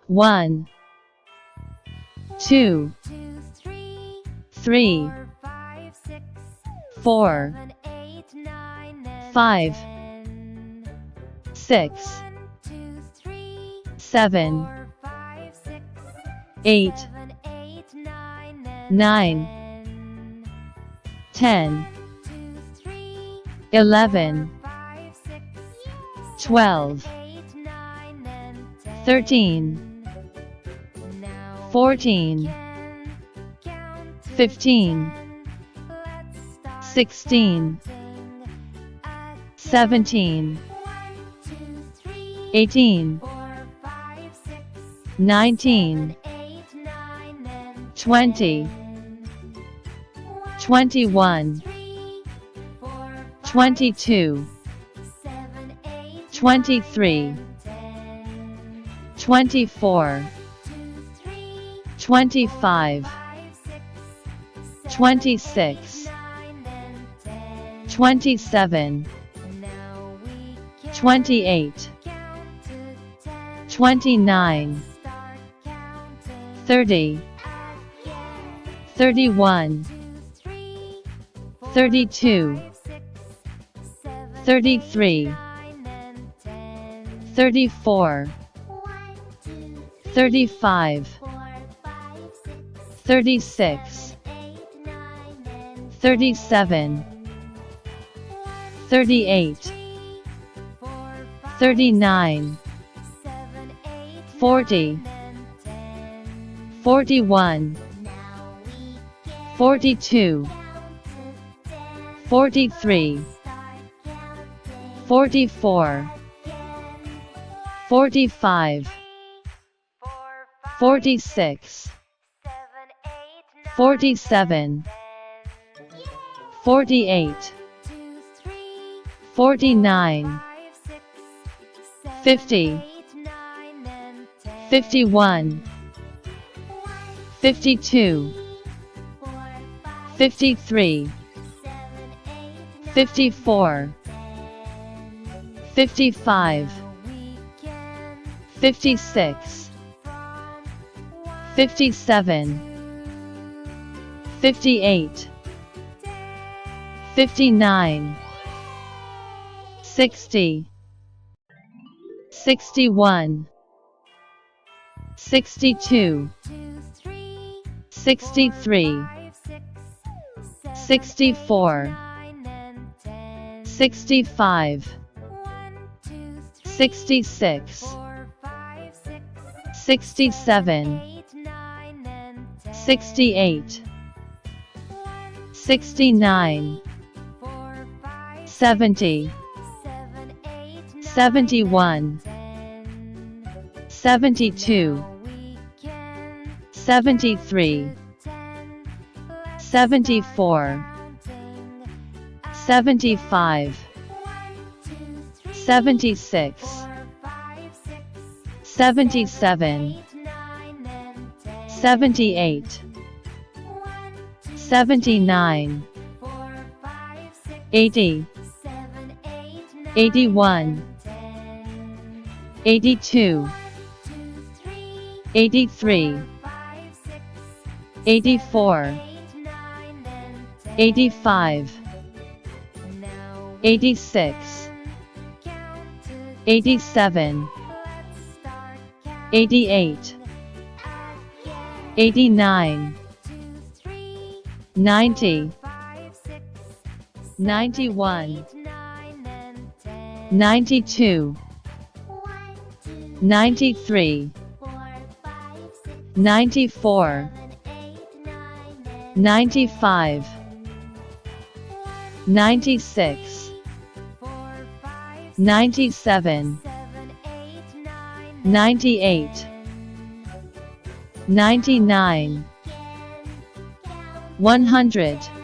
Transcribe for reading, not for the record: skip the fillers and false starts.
1, 2, 3, 4, 5, 6, 7, 8, 9, 10, 11, 12, 13, 14, 15, 16, 17, 18, 19, 20, 21, 22, 23, 24, 25, 26, 27, 28, 29, 30, 31, 32, 33, 34, 35, 36, 37, 38, 39, 40, 41, 42, 43, 44, 45, 46, 47, 48, 49, 50, 51, 52, 53, 54, 55, 56, 57, 58, 59, 60, 61, 62, 63, 64, 65, 66, 67, 68, 69, 70, 71, 72, 73, 74, 75, 76, 77, 78, 79, 80, 81, 82, 83, 84, 85, 86, 87, 88, 89, 90, 91, 92, 93, 94, 95, 96, 97, 98, 99, 100.